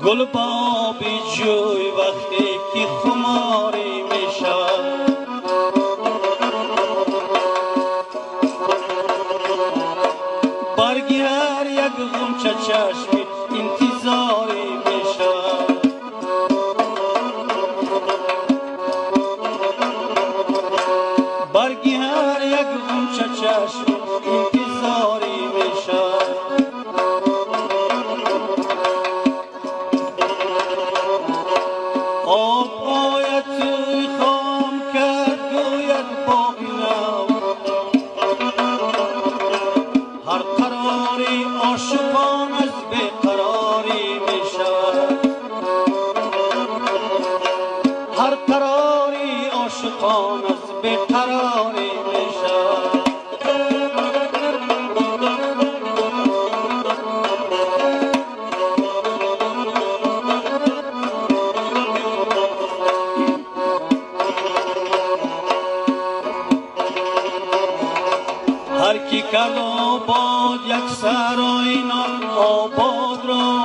گل بابی جوی وقتی که خماری می شود برگی هر یک غنچه چشمی انتظاری می شود برگی هر یک غنچه چشمی انتظاری می شود آب آید توی خام کرد گوید باقی نو هر قراری عاشقان از بیقراری می شود هر قراری عاشقان از بیقراری می شود هر کی کرد آباد یک سرای نام آباد را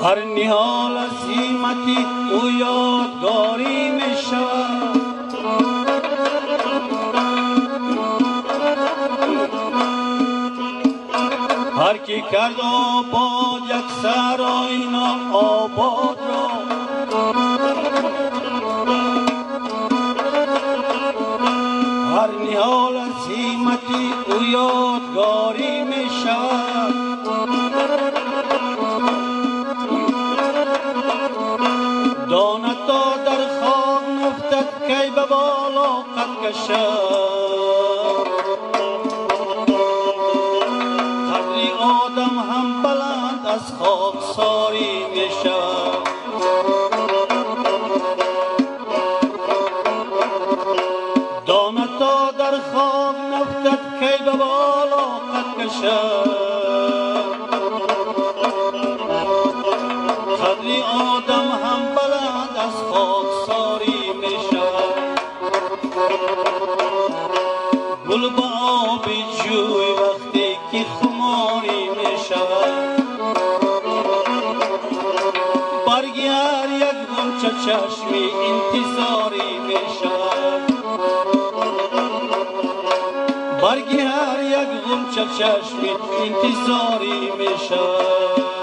هر نهال عظیمتی او یادگاری می شود هر کی کرد آباد یک سرای نام آباد را هر نهال عظیمتی او یادگاری می شود دانه تا در خاک نفتد کی به بالا قد کشد قدر آدم هم بلند از خاکساری می شود دانه تا در خاک نفتد کی به بالا قد کشد قدر آدم هم بلند از خاکساری می شود گل به آب جوی وقتی که خماری می شود برگی هر یک غنچه چشمی انتظاری می شود برگی هر یک غنچه چشمی انتظاری می شود